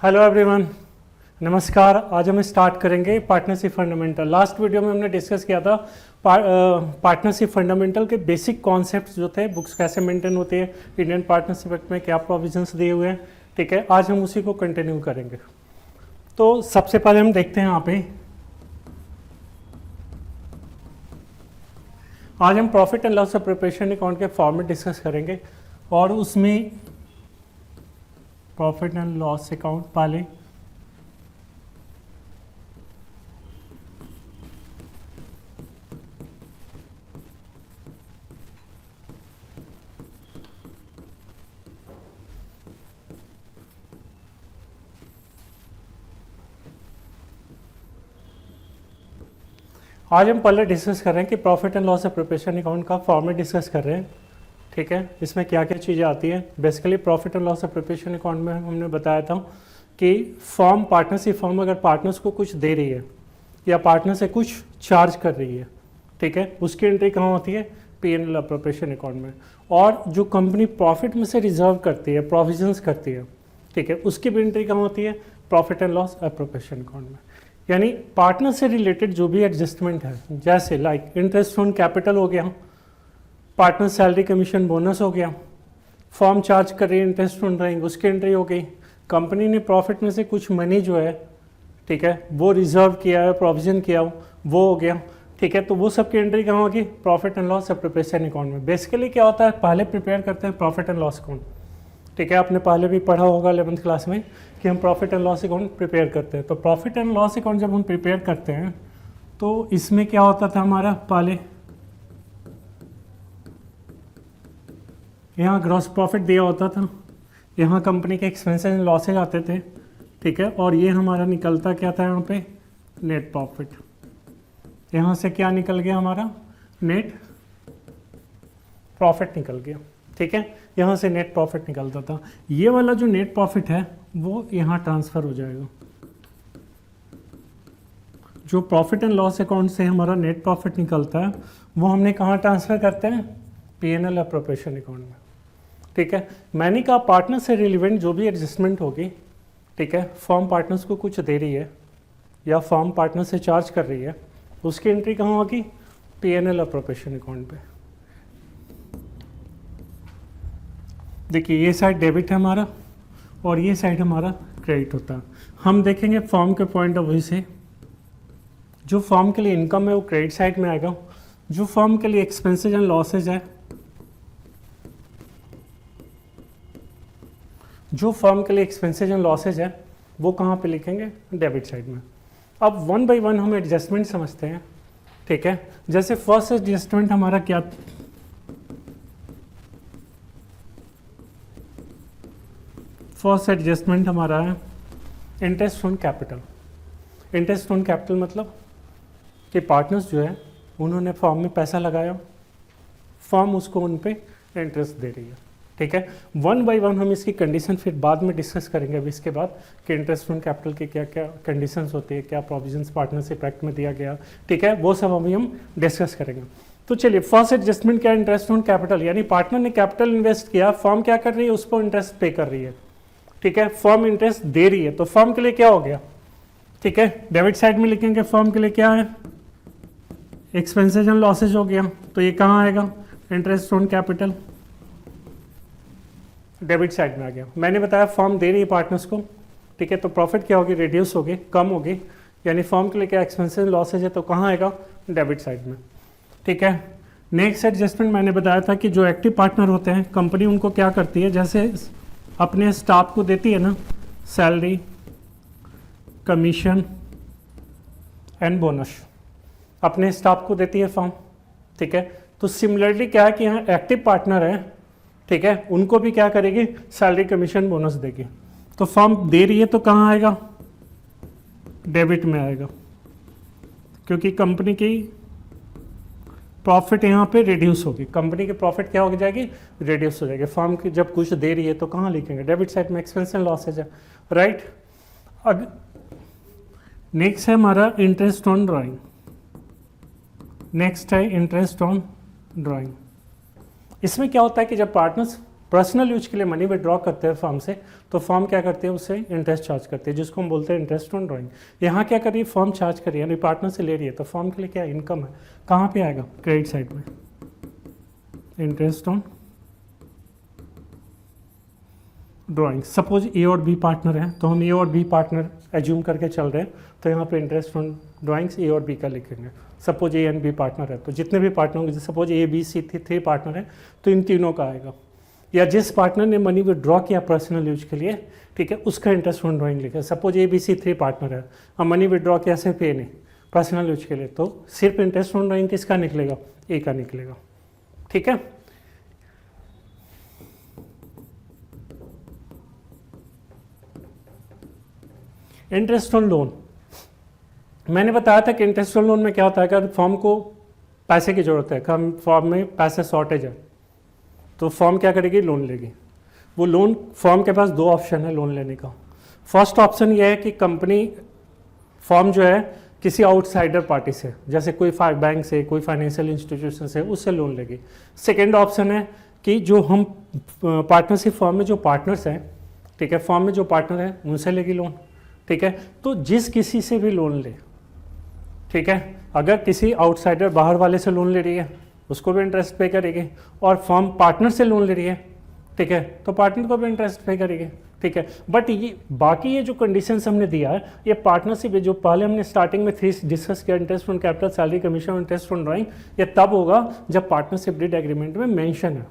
Hello everyone, नमस्कार। आज हम स्टार्ट करेंगे पार्टनरशिप फंडामेंटल। लास्ट वीडियो में हमने डिस्कस किया था पार्टनरशिप फंडामेंटल के बेसिक कॉन्सेप्ट्स जो थे, बुक्स कैसे मेंटेन होती है, इंडियन पार्टनरशिप एक्ट में क्या प्रोविजंस दिए हुए हैं। ठीक है, आज हम उसी को कंटिन्यू करेंगे। तो सबसे पहले हम देखते हैं यहाँ पे, आज हम profit and loss of preparation account के फॉर्मेट डिस्कस करेंगे और उसमें प्रॉफिट एंड लॉस अकाउंट पहले आज हम पहले डिस्कस कर रहे हैं कि profit and loss of preparation account का फॉर्मेट डिस्कस कर रहे हैं। ठीक है, इसमें क्या क्या चीज़ें आती हैं। Basically profit and loss of preparation account में हमने बताया था कि फॉर्म, पार्टनरशिप फॉर्म अगर पार्टनर्स को कुछ दे रही है या पार्टनर से कुछ चार्ज कर रही है, ठीक है, उसकी एंट्री कहाँ होती है? P&L अप्रोप्रिएशन अकाउंट में। और जो कंपनी प्रॉफिट में से रिजर्व करती है, प्रोविजंस करती है, ठीक है, उसकी भी एंट्री कहाँ होती है? Profit and loss appropriation account में। यानी पार्टनर से रिलेटेड जो भी एडजस्टमेंट है, जैसे लाइक इंटरेस्ट ऑन कैपिटल हो गया, पार्टनर सैलरी कमीशन बोनस हो गया, फॉर्म चार्ज कर रही है इंटरेस्ट ऑन ड्राइंग, उसकी एंट्री हो गई। कंपनी ने प्रॉफिट में से कुछ मनी जो है, ठीक है, वो रिजर्व किया है, प्रोविजन किया हो, वो हो गया। ठीक है, तो वो सब की एंट्री कहाँ होगी? Profit and loss preparation account में। बेसिकली क्या होता है, पहले प्रिपेयर करते हैं प्रॉफिट एंड लॉस अकाउंट। ठीक है, आपने पहले भी पढ़ा होगा 11th क्लास में कि हम profit and loss account prepare करते हैं। तो प्रॉफिट एंड लॉस अकाउंट जब हम प्रिपेयर करते हैं तो इसमें क्या होता था हमारा, पहले यहाँ ग्रॉस प्रॉफिट दिया होता था, यहाँ कंपनी के एक्सपेंसेस एंड लॉसेज आते थे। ठीक है, और ये हमारा निकलता क्या था यहाँ पे? Net profit. यहाँ से क्या निकल गया हमारा? नेट प्रॉफिट निकल गया। ठीक है, यहाँ से नेट प्रॉफिट निकलता था। ये वाला जो नेट प्रॉफिट है वो यहाँ ट्रांसफ़र हो जाएगा। जो प्रॉफिट एंड लॉस अकाउंट से हमारा नेट प्रॉफिट निकलता है वो हमने कहाँ ट्रांसफ़र करते हैं? P&L अप्रोप्रिएशन अकाउंट में। ठीक है, मैंने कहा पार्टनर से रिलेवेंट जो भी एडजस्टमेंट होगी, ठीक है, फॉर्म पार्टनर्स को कुछ दे रही है या फॉर्म पार्टनर से चार्ज कर रही है, उसकी एंट्री कहाँ होगी? P&L अप्रोप्रिएशन अकाउंट पे। देखिए, ये साइड डेबिट है हमारा और ये साइड हमारा क्रेडिट होता है। हम देखेंगे फॉर्म के पॉइंट ऑफ व्यू से, जो फॉर्म के लिए इनकम है वो क्रेडिट साइड में आएगा, जो फॉर्म के लिए एक्सपेंसेस एंड लॉसेज है, जो फर्म के लिए एक्सपेंसेस एंड लॉसेज है वो कहाँ पे लिखेंगे? डेबिट साइड में। अब वन बाय वन हम एडजस्टमेंट समझते हैं। ठीक है, जैसे फर्स्ट एडजस्टमेंट हमारा क्या? फर्स्ट एडजस्टमेंट हमारा है interest on capital. Interest on capital मतलब कि पार्टनर्स जो है उन्होंने फॉर्म में पैसा लगाया, फॉर्म उसको उन पे इंटरेस्ट दे रही है। ठीक है, वन बाय वन हम इसकी कंडीशन फिर बाद में डिस्कस करेंगे अभी इसके बाद कि इंटरेस्ट ऑन कैपिटल की क्या क्या कंडीशंस होती है, क्या प्रोविजंस पार्टनरशिप एक्ट में दिया गया। ठीक है, वो सब अभी हम डिस्कस करेंगे। तो चलिए, फर्स्ट एडजस्टमेंट क्या? इंटरेस्ट ऑन कैपिटल, यानी पार्टनर ने कैपिटल इन्वेस्ट किया, फॉर्म क्या कर रही है? उस पर इंटरेस्ट पे कर रही है। ठीक है, फॉर्म इंटरेस्ट दे रही है, तो फॉर्म के लिए क्या हो गया? ठीक है, डेबिट साइड में लिखेंगे फॉर्म के लिए क्या है? एक्सपेंसेस एंड लॉसेज हो गया, तो ये कहाँ आएगा? Interest on capital, debit side में आ गया। मैंने बताया फॉर्म दे रही है पार्टनर्स को, ठीक है, तो प्रॉफिट क्या होगी? रिड्यूस होगी, कम होगी, यानी फॉर्म के लिए क्या एक्सपेंसेस लॉसेज है, तो कहाँ आएगा? डेबिट साइड में। ठीक है, नेक्स्ट एडजस्टमेंट मैंने बताया था कि जो एक्टिव पार्टनर होते हैं, कंपनी उनको क्या करती है, जैसे अपने स्टाफ को देती है ना सैलरी, कमीशन एंड बोनस, अपने स्टाफ को देती है फॉर्म। ठीक है, तो सिमिलरली क्या है कि यहाँ एक्टिव पार्टनर है, ठीक है, उनको भी क्या करेगी? सैलरी कमीशन बोनस देगी। तो फॉर्म दे रही है तो कहाँ आएगा? डेबिट में आएगा, क्योंकि कंपनी की प्रॉफिट यहाँ पे रिड्यूस होगी। कंपनी की प्रॉफिट क्या हो जाएगी? रिड्यूस हो जाएगी। फॉर्म की जब कुछ दे रही है तो कहाँ लिखेंगे? डेबिट साइड में। एक्सपेंस एंड लॉसेज है, राइट। अब नेक्स्ट है हमारा इंटरेस्ट ऑन ड्राइंग। नेक्स्ट है इंटरेस्ट ऑन ड्राइंग। इसमें क्या होता है कि जब पार्टनर्स पर्सनल यूज के लिए मनी विड्रॉ करते हैं फर्म से, तो फर्म क्या करती है, उससे इंटरेस्ट चार्ज करती है, जिसको हम बोलते हैं इंटरेस्ट ऑन ड्राइंग। यहाँ क्या कर रही है, फर्म चार्ज कर रही है, यानी पार्टनर से ले रही है, तो फर्म के लिए क्या इनकम है, कहाँ पे आएगा, क्रेडिट साइड में, इंटरेस्ट ऑन ड्राइंग। सपोज ए और बी पार्टनर है, तो हम ए और बी पार्टनर एज्यूम करके चल रहे हैं, तो यहाँ पे इंटरेस्ट ऑन ड्राइंग्स ए और बी का लिखेंगे। Suppose A and B partner है, तो जितने भी पार्टनर होंगे, suppose A B C three partner है, तो इन तीनों का आएगा। या जिस पार्टनर ने मनी विड्रॉ किया पर्सनल यूज के लिए, ठीक है, उसका इंटरेस्ट ऑन ड्राइंग लिखा। Suppose A B C three partner है, हम मनी विड्रॉ किया सिर्फ ए ने पर्सनल यूज के लिए, तो सिर्फ इंटरेस्ट ऑन ड्राइंग किसका निकलेगा, ए का निकलेगा। ठीक है, इंटरेस्ट ऑन लोन, मैंने बताया था कि इंटरेस्ट ऑन लोन में क्या होता है, अगर फर्म को पैसे की जरूरत है, कम फर्म में पैसे शॉर्टेज है, तो फर्म क्या करेगी, लोन लेगी। वो लोन, फर्म के पास दो ऑप्शन है लोन लेने का। फर्स्ट ऑप्शन ये है कि कंपनी, फर्म जो है किसी आउटसाइडर पार्टी से, जैसे कोई बैंक से, कोई फाइनेंशियल इंस्टीट्यूशन से, उससे लोन लेगी। सेकेंड ऑप्शन है कि जो हम पार्टनरशिप फर्म में जो पार्टनर्स हैं, ठीक है, फर्म में जो पार्टनर है उनसे लेगी लोन। ठीक है, तो जिस किसी से भी लोन ले, ठीक है, अगर किसी आउटसाइडर बाहर वाले से लोन ले रही है, उसको भी इंटरेस्ट पे करेगी, और फर्म पार्टनर से लोन ले रही है, ठीक है, तो पार्टनर को भी इंटरेस्ट पे करेगी। ठीक है, बट ये बाकी ये जो कंडीशंस हमने दिया है, ये पार्टनरशिप, जो पहले हमने स्टार्टिंग में 3 डिस्कस किया, interest on capital, salary commission, interest on drawing, ये तब होगा जब पार्टनरशिप डीड एग्रीमेंट में मेंशन है।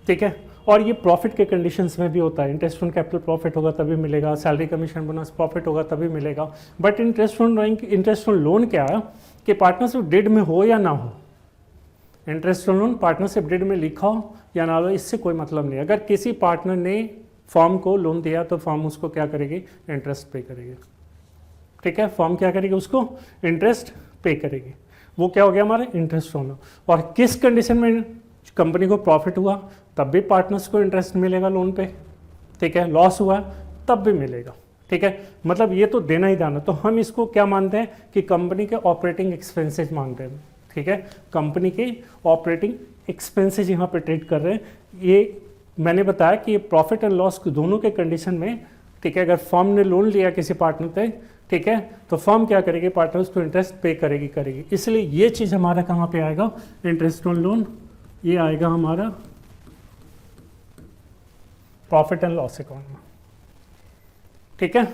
ठीक है, और ये प्रॉफिट के कंडीशंस में भी होता है, इंटरेस्ट ऑन कैपिटल प्रॉफिट होगा तभी मिलेगा, सैलरी कमीशन बोनस प्रॉफिट होगा तभी मिलेगा। But interest on drawing, interest on loan क्या है कि पार्टनरशिप डीड में हो या ना हो, interest on loan partnership deed में लिखा हो या ना हो, इससे कोई मतलब नहीं। अगर किसी पार्टनर ने फर्म को लोन दिया तो फर्म उसको क्या करेगी, इंटरेस्ट पे करेगी। ठीक है, फर्म क्या करेगी, उसको इंटरेस्ट पे करेगी। वो क्या हो गया हमारा इंटरेस्ट ऑन लोन। और किस कंडीशन में कंपनी को प्रॉफिट हुआ तब भी पार्टनर्स को इंटरेस्ट मिलेगा लोन पे। ठीक है, लॉस हुआ तब भी मिलेगा। ठीक है, मतलब ये तो देना ही देना। तो हम इसको क्या मानते हैं कि कंपनी के ऑपरेटिंग एक्सपेंसेस मानते हैं। ठीक है, कंपनी के ऑपरेटिंग एक्सपेंसेस यहाँ पे ट्रीट कर रहे हैं। ये मैंने बताया कि ये प्रॉफिट एंड लॉस दोनों के कंडीशन में, ठीक है, अगर फर्म ने लोन लिया किसी पार्टनर पे, ठीक है, तो फर्म क्या करेगी, पार्टनर्स को इंटरेस्ट पे करेगी। इसलिए ये चीज़ हमारा कहाँ पे आएगा, इंटरेस्ट ऑन लोन, ये आएगा हमारा प्रॉफिट एंड लॉस अकाउंट में। ठीक है,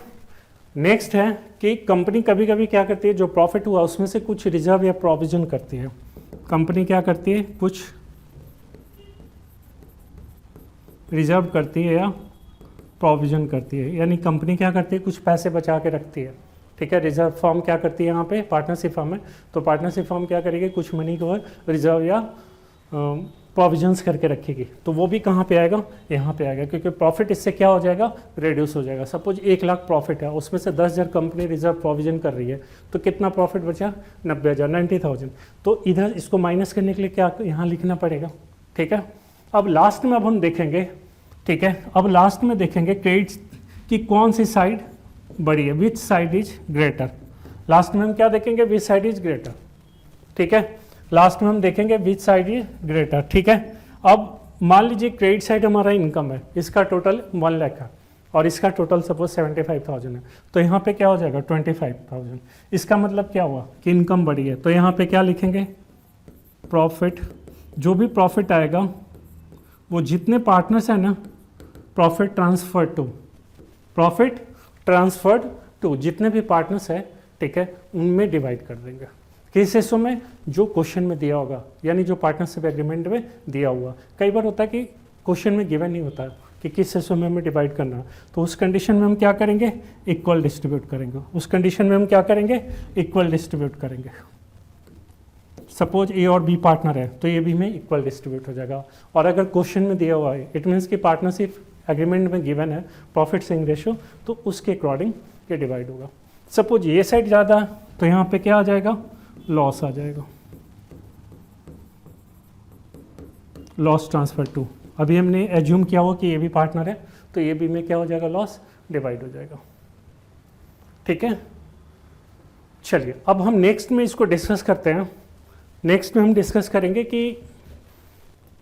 नेक्स्ट है कि कंपनी कभी कभी क्या करती है, जो प्रॉफिट हुआ उसमें से कुछ रिजर्व या प्रोविजन करती है। कंपनी क्या करती है, कुछ रिजर्व करती है या प्रोविजन करती है, यानी कंपनी क्या करती है, कुछ पैसे बचा के रखती है। ठीक है, रिजर्व फर्म क्या करती है, यहाँ पे पार्टनरशिप फर्म है, तो पार्टनरशिप फर्म क्या करेगी, कुछ मनी को रिजर्व या प्रोविजंस करके रखेगी। तो वो भी कहाँ पे आएगा, यहाँ पे आएगा, क्योंकि प्रॉफिट इससे क्या हो जाएगा, रिड्यूस हो जाएगा। सपोज 1 लाख प्रॉफिट है, उसमें से 10,000 कंपनी रिजर्व प्रोविजन कर रही है, तो कितना प्रॉफिट बचा, 90,000, 90,000। तो इधर इसको माइनस करने के लिए क्या यहाँ लिखना पड़ेगा। ठीक है, अब लास्ट में अब हम देखेंगे, ठीक है, अब लास्ट में देखेंगे क्रेडिट की कौन सी साइड बड़ी है, which side is greater. Last में हम क्या देखेंगे, विच साइड इज ग्रेटर। ठीक है, लास्ट में हम देखेंगे विच साइड इज ग्रेटर। ठीक है, अब मान लीजिए क्रेडिट साइड हमारा इनकम है, इसका टोटल 1 लाख है और इसका टोटल सपोज 75,000 है, तो यहाँ पे क्या हो जाएगा 25,000। इसका मतलब क्या हुआ कि इनकम बढ़ी है, तो यहाँ पे क्या लिखेंगे, प्रॉफिट। जो भी प्रॉफिट आएगा वो जितने पार्टनर्स हैं ना, प्रॉफिट ट्रांसफर्ड टू जितने भी पार्टनर्स हैं, ठीक है, उनमें डिवाइड कर देंगे। किस हिस्सों में, जो क्वेश्चन में दिया होगा, यानी जो पार्टनरशिप एग्रीमेंट में दिया हुआ। कई बार होता है कि क्वेश्चन में गिवन नहीं होता कि किस हिस्सों में हमें डिवाइड करना है, तो उस कंडीशन में हम क्या करेंगे, इक्वल डिस्ट्रीब्यूट करेंगे। उस कंडीशन में हम क्या करेंगे, इक्वल डिस्ट्रीब्यूट करेंगे। सपोज ए और बी पार्टनर है, तो ये भी में इक्वल डिस्ट्रीब्यूट हो जाएगा। और अगर क्वेश्चन में दिया हुआ है, इट मीन्स कि पार्टनरशिप एग्रीमेंट में गिवन है प्रॉफिट शेयरिंग रेशियो, तो उसके अकॉर्डिंग ये डिवाइड होगा। सपोज ये साइड ज़्यादा है, तो यहाँ पे क्या आ जाएगा, लॉस आ जाएगा, लॉस ट्रांसफर टू। अभी हमने एज्यूम किया हुआ कि ये भी पार्टनर है, तो ये भी में क्या हो जाएगा, लॉस डिवाइड हो जाएगा। ठीक है, चलिए अब हम नेक्स्ट में इसको डिस्कस करते हैं। नेक्स्ट में हम डिस्कस करेंगे कि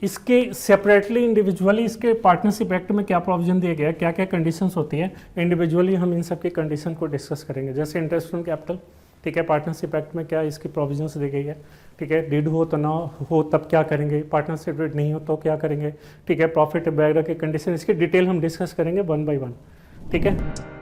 इसके सेपरेटली इंडिविजुअली इसके पार्टनरशिप एक्ट में क्या प्रोविजन दिया गया है, क्या क्या कंडीशंस होती है, इंडिविजुअली हम इन सब की कंडीशन को डिस्कस करेंगे। जैसे इंटरेस्ट ऑन कैपिटल, ठीक है, पार्टनरशिप एक्ट में क्या इसकी प्रोविजंस दी गई है, ठीक है, डीड हो तो ना हो तब क्या करेंगे, पार्टनरशिप डीड नहीं हो तो क्या करेंगे, ठीक है, प्रॉफिट वगैरह की कंडीशन, इसकी डिटेल हम डिस्कस करेंगे 1 by 1, ठीक है।